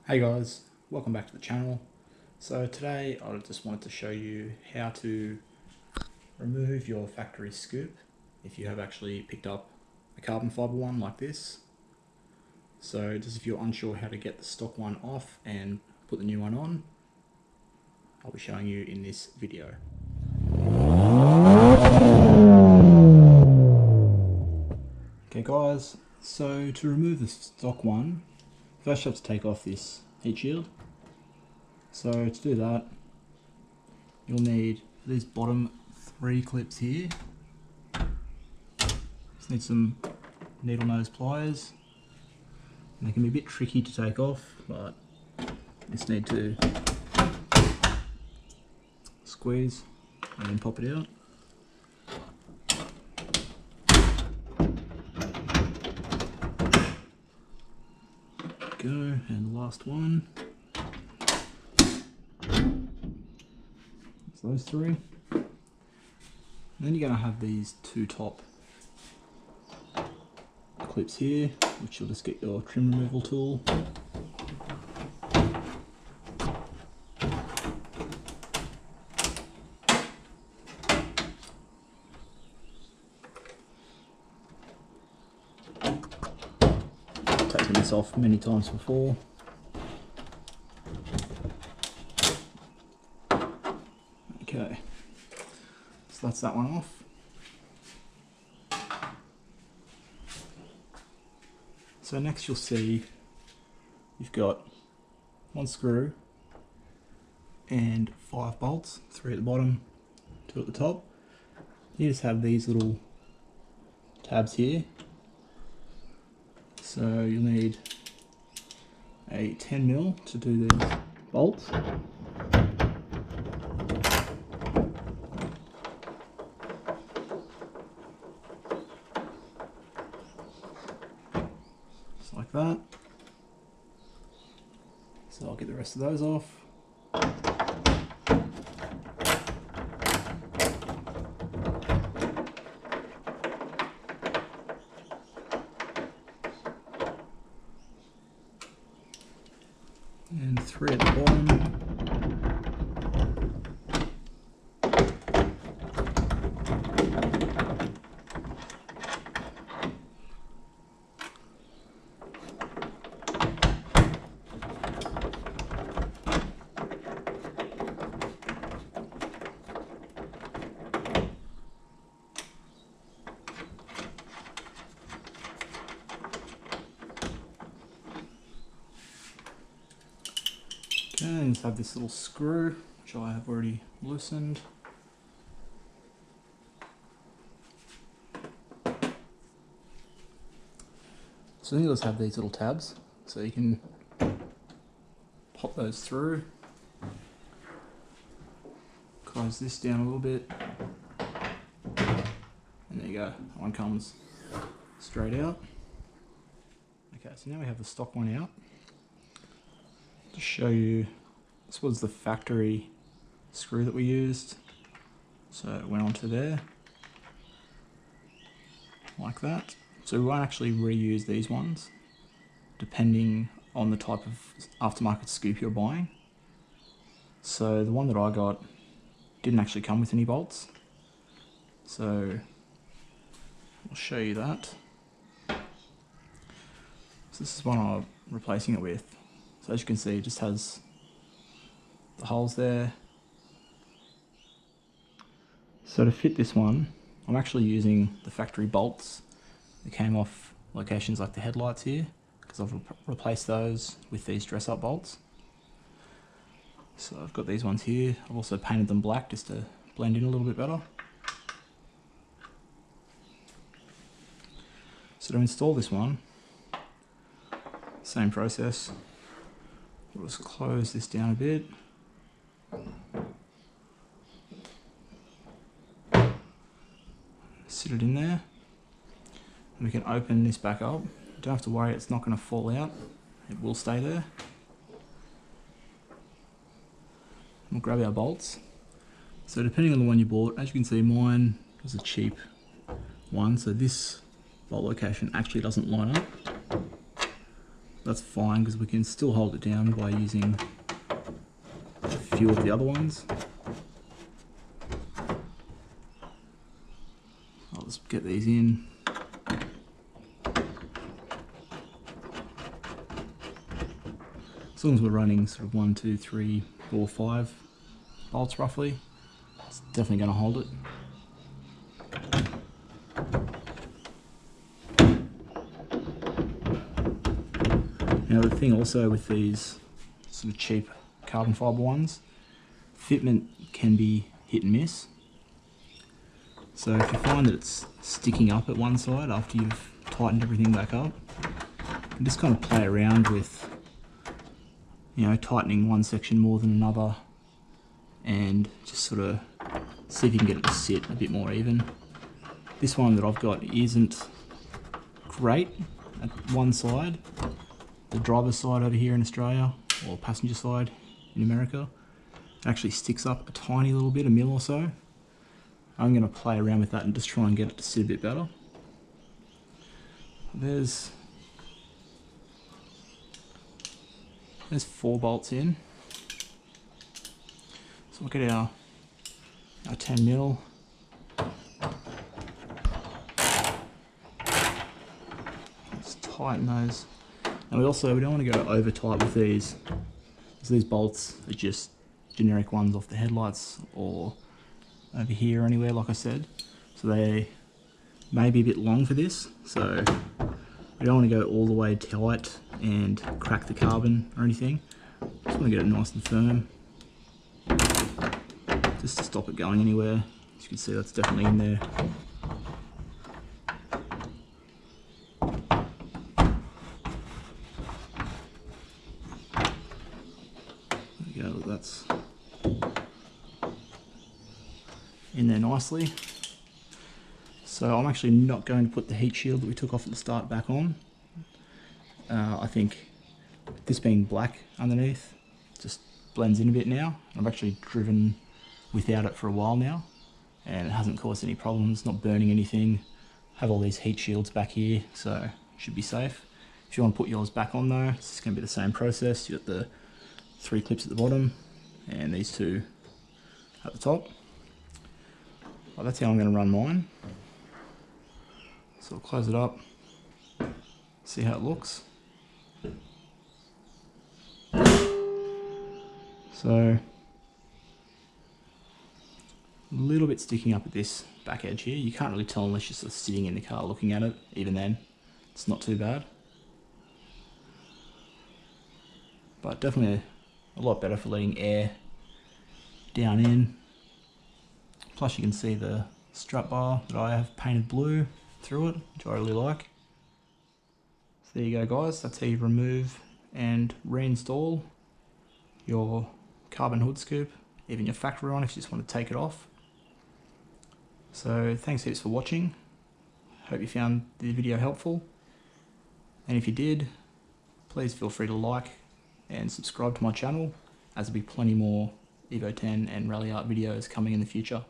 Hey guys, welcome back to the channel. So today I just wanted to show you how to remove your factory scoop if you have actually picked up a carbon fibre one like this. So just if you're unsure how to get the stock one off and put the new one on, I'll be showing you in this video. Okay guys, so to remove the stock one, first you have to take off this heat shield. So to do that, you'll need these bottom 3 clips here. Just need some needle nose pliers. And they can be a bit tricky to take off, but you just need to squeeze and then pop it out. Go, and the last one. So those 3. And then you're going to have these 2 top clips here, which you'll just get your trim removal tool. Taken this off many times before. Okay, so that's that one off. So next you'll see you've got 1 screw and 5 bolts, 3 at the bottom, 2 at the top. You just have these little tabs here. So you'll need a 10mm to do these bolts. Just like that. So I'll get the rest of those off. And 3 at the bottom. Okay, and just have this little screw, which I have already loosened. So then you'll just have these little tabs, so you can pop those through. Close this down a little bit. And there you go, that one comes straight out. Okay, so now we have the stock one out. To show you, this was the factory screw that we used, so it went onto there like that. So we won't actually reuse these ones depending on the type of aftermarket scoop you're buying. So the one that I got didn't actually come with any bolts, so I'll show you that. So this is one I'm replacing it with. So as you can see, it just has the holes there. So to fit this one, I'm actually using the factory bolts that came off locations like the headlights here, because I've replaced those with these dress-up bolts. So I've got these ones here. I've also painted them black just to blend in a little bit better. So to install this one, same process. We'll just close this down a bit. Sit it in there. And we can open this back up. You don't have to worry, it's not going to fall out. It will stay there. We'll grab our bolts. So depending on the one you bought, as you can see, mine was a cheap one. So this bolt location actually doesn't line up. that's fine because we can still hold it down by using a few of the other ones. I'll just get these in. As long as we're running sort of 1, 2, 3, 4, 5 bolts roughly, it's definitely going to hold it. Now the thing also with these sort of cheap carbon fibre ones, fitment can be hit and miss. So if you find that it's sticking up at one side after you've tightened everything back up, you can just kind of play around with, you know, tightening one section more than another and just sort of see if you can get it to sit a bit more even. This one that I've got isn't great at one side. The driver's side over here in Australia, or passenger side in America, it actually sticks up a tiny little bit, a mil or so. I'm going to play around with that and just try and get it to sit a bit better. There's 4 bolts in. So we'll get our 10 mil. Let's tighten those. And we don't want to go over tight with these, because these bolts are just generic ones off the headlights or over here or anywhere, like I said. So they may be a bit long for this, so we don't want to go all the way tight and crack the carbon or anything. Just want to get it nice and firm, just to stop it going anywhere. As you can see, that's definitely in there. There we go, that's in there nicely. So I'm actually not going to put the heat shield that we took off at the start back on. I think this being black underneath just blends in a bit now. I've actually driven without it for a while now and it hasn't caused any problems, not burning anything. Have all these heat shields back here, so should be safe. If you want to put yours back on though, it's just going to be the same process. You've got the 3 clips at the bottom and these 2 at the top. Well, that's how I'm going to run mine. So I'll close it up, see how it looks. So, a little bit sticking up at this back edge here. You can't really tell unless you're sort of sitting in the car looking at it. Even then, it's not too bad. But definitely a lot better for letting air down in. Plus you can see the strap bar that I have painted blue through it, which I really like. So there you go guys, that's how you remove and reinstall your carbon hood scoop, even your factory one if you just want to take it off. So thanks heaps for watching. Hope you found the video helpful. And if you did, please feel free to like and subscribe to my channel, as there'll be plenty more Evo 10 and Ralliart videos coming in the future.